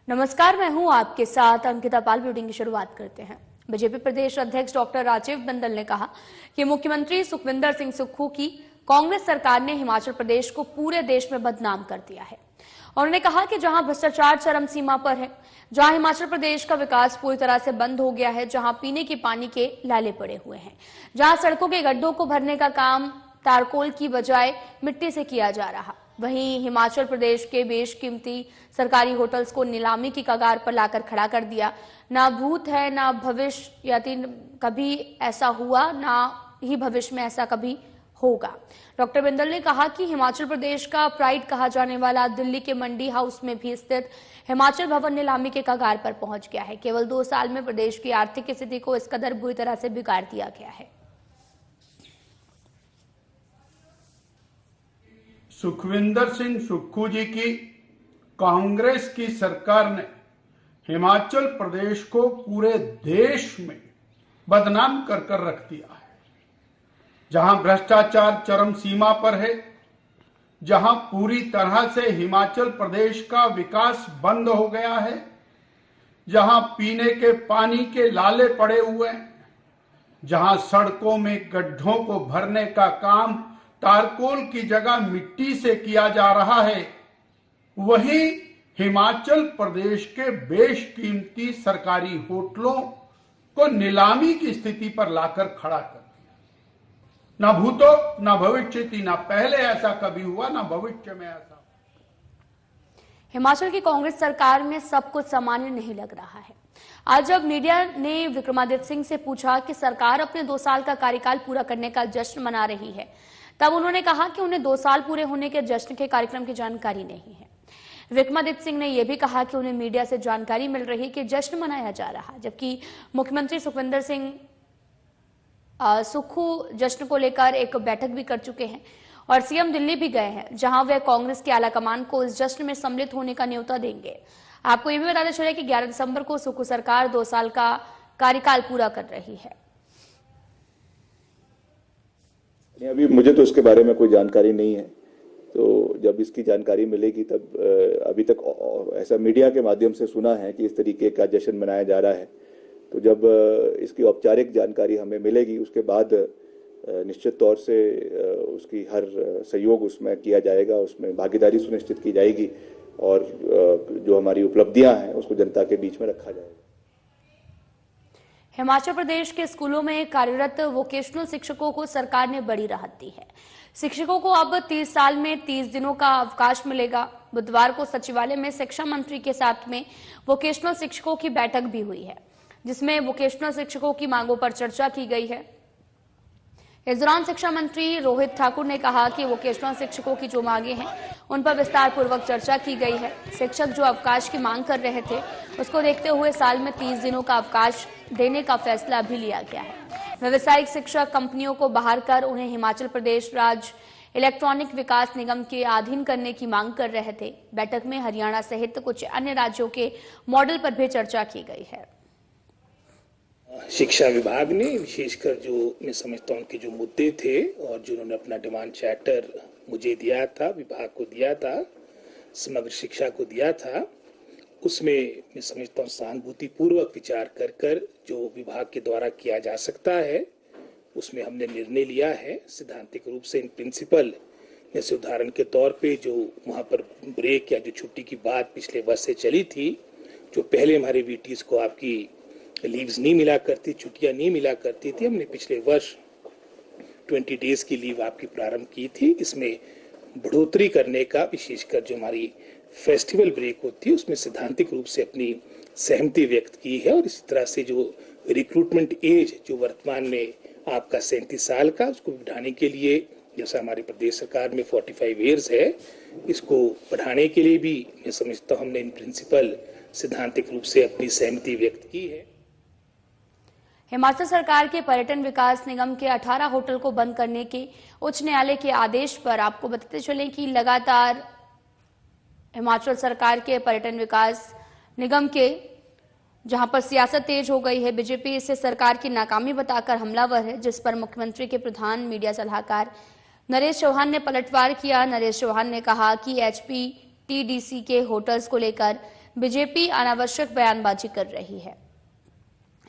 नमस्कार, मैं हूं आपके साथ अंकिता पाल। बुलेटिन की शुरुआत करते हैं। बीजेपी प्रदेश अध्यक्ष डॉक्टर राजीव बिंदल ने कहा कि मुख्यमंत्री सुखविंदर सिंह सुक्खू की कांग्रेस सरकार ने हिमाचल प्रदेश को पूरे देश में बदनाम कर दिया है। उन्होंने कहा कि जहां भ्रष्टाचार चरम सीमा पर है, जहां हिमाचल प्रदेश का विकास पूरी तरह से बंद हो गया है, जहां पीने के पानी के लाले पड़े हुए हैं, जहां सड़कों के गड्ढों को भरने का काम तारकोल की बजाय मिट्टी से किया जा रहा, वहीं हिमाचल प्रदेश के बेशकीमती सरकारी होटल्स को नीलामी की कगार पर लाकर खड़ा कर दिया। ना भूत है ना भविष्य, या कभी ऐसा हुआ ना ही भविष्य में ऐसा कभी होगा। डॉक्टर बिंदल ने कहा कि हिमाचल प्रदेश का प्राइड कहा जाने वाला दिल्ली के मंडी हाउस में भी स्थित हिमाचल भवन नीलामी के कगार पर पहुंच गया है। केवल 2 साल में प्रदेश की आर्थिक स्थिति को इस कदर बुरी तरह से बिगाड़ दिया गया है। सुखविंदर सिंह सुक्खू जी की कांग्रेस की सरकार ने हिमाचल प्रदेश को पूरे देश में बदनाम कर कर रख दिया है। जहां भ्रष्टाचार चरम सीमा पर है, जहां पूरी तरह से हिमाचल प्रदेश का विकास बंद हो गया है, जहां पीने के पानी के लाले पड़े हुए हैं, जहां सड़कों में गड्ढों को भरने का काम तारकोल की जगह मिट्टी से किया जा रहा है, वहीं हिमाचल प्रदेश के बेशकीमती सरकारी होटलों को नीलामी की स्थिति पर लाकर खड़ा कर दिया। ना भूतो ना भविष्य, ना पहले ऐसा कभी हुआ ना भविष्य में ऐसा। हिमाचल की कांग्रेस सरकार में सब कुछ सामान्य नहीं लग रहा है। आज जब मीडिया ने विक्रमादित्य सिंह से पूछा कि सरकार अपने 2 साल का कार्यकाल पूरा करने का जश्न मना रही है, तब उन्होंने कहा कि उन्हें 2 साल पूरे होने के जश्न के कार्यक्रम की जानकारी नहीं है। विक्रमादित्य सिंह ने यह भी कहा कि उन्हें मीडिया से जानकारी मिल रही कि जश्न मनाया जा रहा, जबकि मुख्यमंत्री सुखविंदर सिंह सुक्खू जश्न को लेकर एक बैठक भी कर चुके हैं और सीएम दिल्ली भी गए हैं, जहां वे कांग्रेस के आलाकमान को इस जश्न में सम्मिलित होने का न्योता देंगे। आपको यह भी बताते चले कि 11 दिसंबर को सुक्खू सरकार 2 साल का कार्यकाल पूरा कर रही है। अभी मुझे तो इसके बारे में कोई जानकारी नहीं है, तो जब इसकी जानकारी मिलेगी तब अभी तक ऐसा मीडिया के माध्यम से सुना है कि इस तरीके का जश्न मनाया जा रहा है। तो जब इसकी औपचारिक जानकारी हमें मिलेगी उसके बाद निश्चित तौर से उसकी हर सहयोग उसमें किया जाएगा, उसमें भागीदारी सुनिश्चित की जाएगी और जो हमारी उपलब्धियां हैं उसको जनता के बीच में रखा जाएगा। हिमाचल प्रदेश के स्कूलों में कार्यरत वोकेशनल शिक्षकों को सरकार ने बड़ी राहत दी है। शिक्षकों को अब 30 साल में 30 दिनों का अवकाश मिलेगा। बुधवार को सचिवालय में शिक्षा मंत्री के साथ में वोकेशनल शिक्षकों की बैठक भी हुई है, जिसमें वोकेशनल शिक्षकों की मांगों पर चर्चा की गई है। इस दौरान शिक्षा मंत्री रोहित ठाकुर ने कहा कि वोकेशनल शिक्षकों की जो मांगे हैं उन पर विस्तार पूर्वक चर्चा की गई है। शिक्षक जो अवकाश की मांग कर रहे थे उसको देखते हुए साल में 30 दिनों का अवकाश देने का फैसला भी लिया गया है। व्यावसायिक शिक्षक कंपनियों को बाहर कर उन्हें हिमाचल प्रदेश राज्य इलेक्ट्रॉनिक विकास निगम के अधीन करने की मांग कर रहे थे। बैठक में हरियाणा सहित कुछ अन्य राज्यों के मॉडल पर भी चर्चा की गई है। शिक्षा विभाग ने विशेषकर जो मैं समझता हूं उनके जो मुद्दे थे और जिन्होंने अपना डिमांड चार्टर मुझे दिया था, विभाग को दिया था, समग्र शिक्षा को दिया था, उसमें मैं समझता हूं सहानुभूति पूर्वक विचार कर कर जो विभाग के द्वारा किया जा सकता है उसमें हमने निर्णय लिया है। सिद्धांतिक रूप से इन प्रिंसिपल, जैसे उदाहरण के तौर पे जो वहां पर ब्रेक या जो छुट्टी की बात पिछले वर्ष से चली थी, जो पहले हमारे वीटीज को आपकी लीव्स नहीं मिला करती, छुट्टियां नहीं मिला करती थी, हमने पिछले वर्ष 20 डेज की लीव आपकी प्रारंभ की थी। इसमें बढ़ोतरी करने का, विशेषकर जो हमारी फेस्टिवल ब्रेक होती है उसमें सैद्धांतिक रूप से अपनी सहमति व्यक्त की है। और इसी तरह से जो रिक्रूटमेंट एज जो वर्तमान में आपका 37 साल का, उसको बढ़ाने के लिए, जैसा हमारी प्रदेश सरकार में 45 ईयर्स है, इसको बढ़ाने के लिए भी मैं समझता हूँ हमने इन प्रिंसिपल सैद्धांतिक रूप से अपनी सहमति व्यक्त की है। हिमाचल सरकार के पर्यटन विकास निगम के 18 होटल को बंद करने के उच्च न्यायालय के आदेश पर आपको बताते चले कि लगातार हिमाचल सरकार के पर्यटन विकास निगम के जहां पर सियासत तेज हो गई है, बीजेपी इसे सरकार की नाकामी बताकर हमलावर है, जिस पर मुख्यमंत्री के प्रधान मीडिया सलाहकार नरेश चौहान ने पलटवार किया। नरेश चौहान ने कहा कि HPTDC के होटल्स को लेकर बीजेपी अनावश्यक बयानबाजी कर रही है।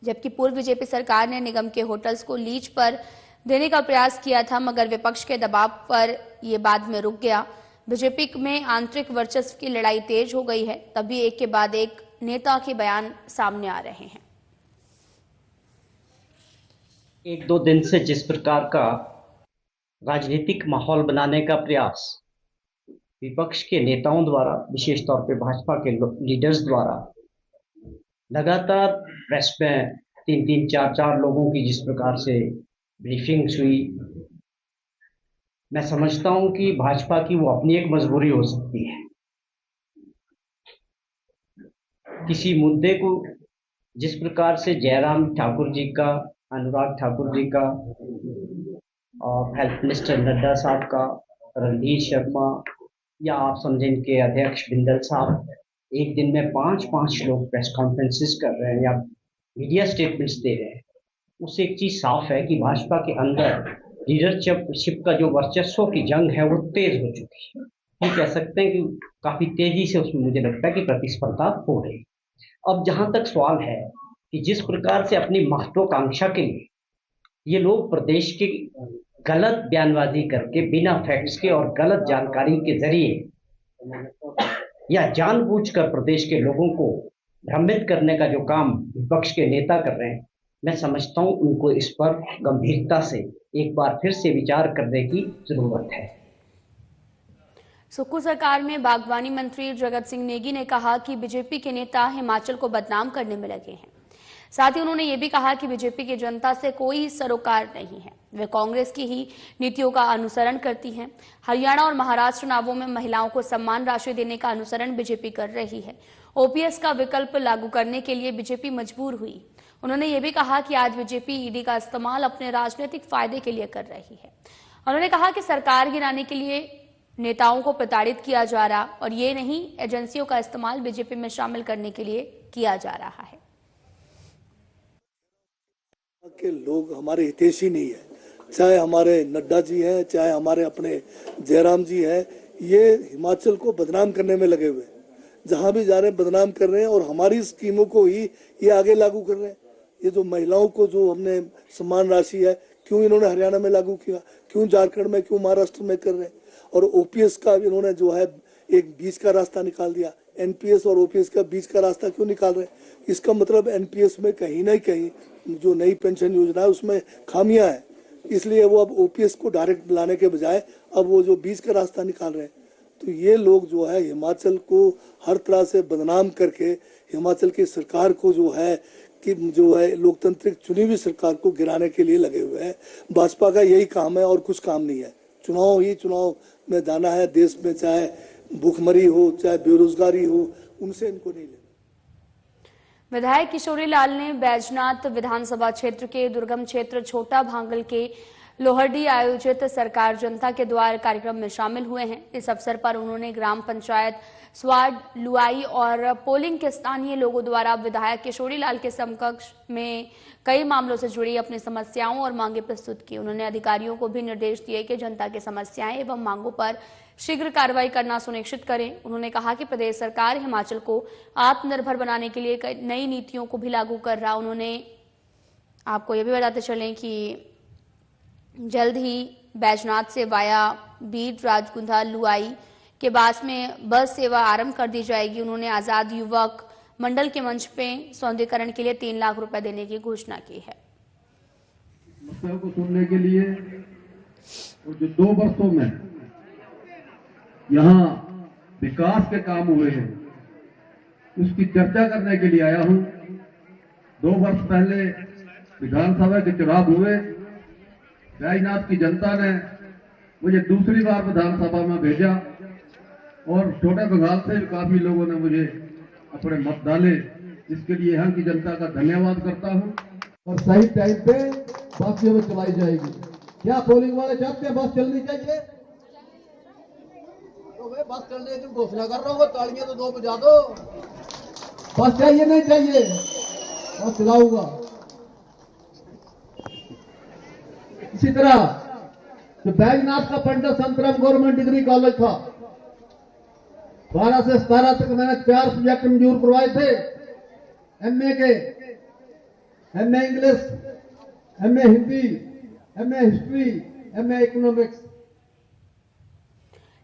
जबकि पूर्व बीजेपी सरकार ने निगम के होटल्स को लीज पर देने का प्रयास किया था, मगर विपक्ष के दबाव पर यह बाद में रुक गया। बीजेपी में आंतरिक वर्चस्व की लड़ाई तेज हो गई है, तभी एक के बाद एक नेता के बयान सामने आ रहे हैं। एक दो दिन से जिस प्रकार का राजनीतिक माहौल बनाने का प्रयास विपक्ष के नेताओं द्वारा, विशेष तौर पे भाजपा के लीडर्स द्वारा लगातार प्रेस में 3-3, 4-4 लोगों की जिस प्रकार से ब्रीफिंग्स हुई, मैं समझता हूं कि भाजपा की वो अपनी एक मजबूरी हो सकती है। किसी मुद्दे को जिस प्रकार से जयराम ठाकुर जी का, अनुराग ठाकुर जी का और हेल्थ मिनिस्टर नड्डा साहब का, रणधीर शर्मा या आप समझें इनके अध्यक्ष बिंदल साहब एक दिन में 5-5 लोग प्रेस कॉन्फ्रेंसेस कर रहे हैं या मीडिया स्टेटमेंट्स दे रहे हैं, उससे एक चीज साफ है कि भाजपा के अंदर लीडरशिप का जो वर्चस्व की जंग है वो तेज हो चुकी है। ये कह सकते हैं कि काफी तेजी से उसमें मुझे लगता है कि प्रतिस्पर्धा हो रही। अब जहां तक सवाल है कि जिस प्रकार से अपनी महत्वाकांक्षा के लिए ये लोग प्रदेश की गलत बयानबाजी करके, बिना फैक्ट्स के और गलत जानकारी के जरिए या जानबूझकर प्रदेश के लोगों को भ्रमित करने का जो काम विपक्ष के नेता कर रहे हैं, मैं समझता हूं उनको इस पर गंभीरता से एक बार फिर से विचार करने की जरूरत है। सुक्खू सरकार में बागवानी मंत्री जगत सिंह नेगी ने कहा कि बीजेपी के नेता हिमाचल को बदनाम करने में लगे हैं। साथ ही उन्होंने ये भी कहा कि बीजेपी की जनता से कोई सरोकार नहीं है, वे कांग्रेस की ही नीतियों का अनुसरण करती हैं। हरियाणा और महाराष्ट्र चुनावों में महिलाओं को सम्मान राशि देने का अनुसरण बीजेपी कर रही है। ओपीएस का विकल्प लागू करने के लिए बीजेपी मजबूर हुई। उन्होंने ये भी कहा कि आज बीजेपी ईडी का इस्तेमाल अपने राजनीतिक फायदे के लिए कर रही है। उन्होंने कहा कि सरकार गिराने के लिए नेताओं को प्रताड़ित किया जा रहा और ये नहीं, एजेंसियों का इस्तेमाल बीजेपी में शामिल करने के लिए किया जा रहा है। के लोग हमारे हितैषी नहीं है, चाहे हमारे नड्डा जी हैं, चाहे हमारे अपने जयराम जी हैं, ये हिमाचल को बदनाम करने में लगे हुए हैं। जहां भी जा रहे हैं बदनाम कर रहे हैं और हमारी स्कीमों को ही ये आगे लागू कर रहे हैं। ये जो महिलाओं को जो हमने सम्मान राशि है, क्यों इन्होंने हरियाणा में लागू किया, क्यों झारखंड में, क्यों महाराष्ट्र में कर रहे हैं। और ओपीएस का इन्होंने जो है एक बीच का रास्ता निकाल दिया। एनपीएस और ओपीएस का बीच का रास्ता क्यों निकाल रहे हैं? इसका मतलब एनपीएस में कहीं ना कहीं जो नई पेंशन योजना है उसमें खामियां हैं, इसलिए वो अब ओपीएस को डायरेक्ट लाने के बजाय अब वो जो बीच का रास्ता निकाल रहे हैं। तो ये लोग जो है हिमाचल को हर तरह से बदनाम करके हिमाचल की सरकार को जो है कि जो है लोकतांत्रिक चुनी हुई सरकार को गिराने के लिए लगे हुए हैं। भाजपा का यही काम है और कुछ काम नहीं है। चुनाव ही चुनाव में जाना है। देश में चाहे भूखमरी हो, चाहे बेरोजगारी हो, उनसे इनको नहीं लेना। विधायक किशोरी लाल ने बैजनाथ विधानसभा क्षेत्र के दुर्गम क्षेत्र छोटा भांगल के लोहरडी आयोजित सरकार जनता के द्वार कार्यक्रम में शामिल हुए हैं। इस अवसर पर उन्होंने ग्राम पंचायत स्वाड, लुआई और पोलिंग के स्थानीय लोगों द्वारा विधायक किशोरी लाल के समकक्ष में कई मामलों से जुड़ी अपनी समस्याओं और मांगे प्रस्तुत की। उन्होंने अधिकारियों को भी निर्देश दिए कि जनता की समस्याएं एवं मांगों पर शीघ्र कार्रवाई करना सुनिश्चित करें। उन्होंने कहा कि प्रदेश सरकार हिमाचल को आत्मनिर्भर बनाने के लिए कई नई नीतियों को भी लागू कर रहा। उन्होंने आपको यह भी बताते चलें कि जल्द ही बैजनाथ से वाया बीड, राजगुंधा, लुआई के पास में बस सेवा आरंभ कर दी जाएगी। उन्होंने आजाद युवक मंडल के मंच पे सौंदर्यीकरण के लिए 3 लाख रुपए देने की घोषणा की है। समस्याओं को सुनने के लिए और जो 2 वर्षों में यहाँ विकास के काम हुए हैं उसकी चर्चा करने के लिए आया हूँ। 2 वर्ष पहले विधानसभा के चुनाव हुए, बैजनाथ की जनता ने मुझे दूसरी बार विधानसभा में भेजा और छोटे बंगाल से भी काफी लोगों ने मुझे अपने मत डाले। इसके लिए यहाँ की जनता का धन्यवाद करता हूँ। और सही टाइम पे बस ये चलाई जाएगी। क्या पोलिंग वाले चाहते हैं बस चलनी चाहिए? तो भाई बस चलने की घोषणा कर रहा हूँ, तालियां तो 2 बजा दो। बस चाहिए नहीं चाहिए? बस चलाऊंगा। इसी तरह जो बैजनाथ का पंडित संतराम गवर्नमेंट डिग्री कॉलेज था, 12 से 17 तक मैंने 4 सब्जेक्ट मंजूर करवाए थे एमए के, MA English, MA Hindi, MA history, MA economics.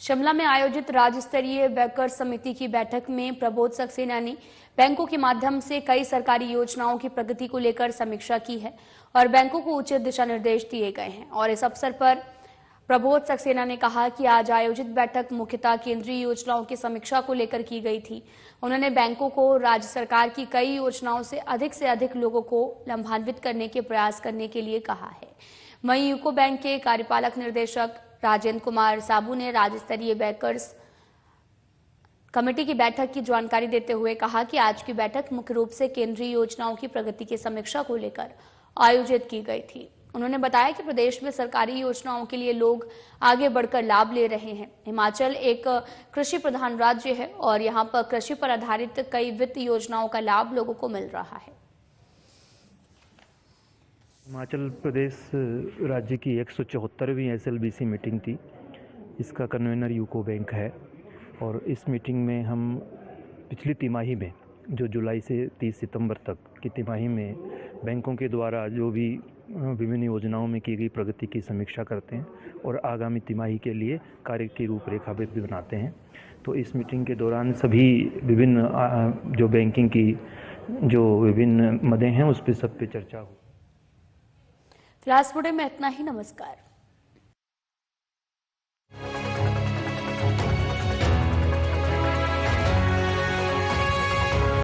Shimla में आयोजित राज्य स्तरीय बैंकर समिति की बैठक में प्रबोध सक्सेना ने बैंकों के माध्यम से कई सरकारी योजनाओं की प्रगति को लेकर समीक्षा की है और बैंकों को उचित दिशा निर्देश दिए गए हैं। और इस अवसर पर प्रबोध सक्सेना ने कहा कि आज आयोजित बैठक मुख्यतः केंद्रीय योजनाओं की समीक्षा को लेकर की गई थी। उन्होंने बैंकों को राज्य सरकार की कई योजनाओं से अधिक लोगों को लाभान्वित करने के प्रयास करने के लिए कहा है। वहीं यूको बैंक के कार्यपालक निर्देशक राजेंद्र कुमार साबू ने राज्य स्तरीय बैंकर्स कमेटी की बैठक की जानकारी देते हुए कहा कि आज की बैठक मुख्य रूप से केंद्रीय योजनाओं की प्रगति की समीक्षा को लेकर आयोजित की गई थी। उन्होंने बताया कि प्रदेश में सरकारी योजनाओं के लिए लोग आगे बढ़कर लाभ ले रहे हैं। हिमाचल एक कृषि प्रधान राज्य है और यहाँ पर कृषि पर आधारित कई वित्त योजनाओं का लाभ लोगों को मिल रहा है। हिमाचल प्रदेश राज्य की 174वीं SLBC मीटिंग थी। इसका कन्वेनर यूको बैंक है और इस मीटिंग में हम पिछली तिमाही में जो जुलाई से 30 सितंबर तक की तिमाही में बैंकों के द्वारा जो भी विभिन्न योजनाओं में की गई प्रगति की समीक्षा करते हैं और आगामी तिमाही के लिए कार्य की रूपरेखा भी बनाते हैं। तो इस मीटिंग के दौरान सभी विभिन्न जो बैंकिंग की जो विभिन्न मदें हैं उस पर सब पे चर्चा हुई। फिलहाल में इतना ही। नमस्कार।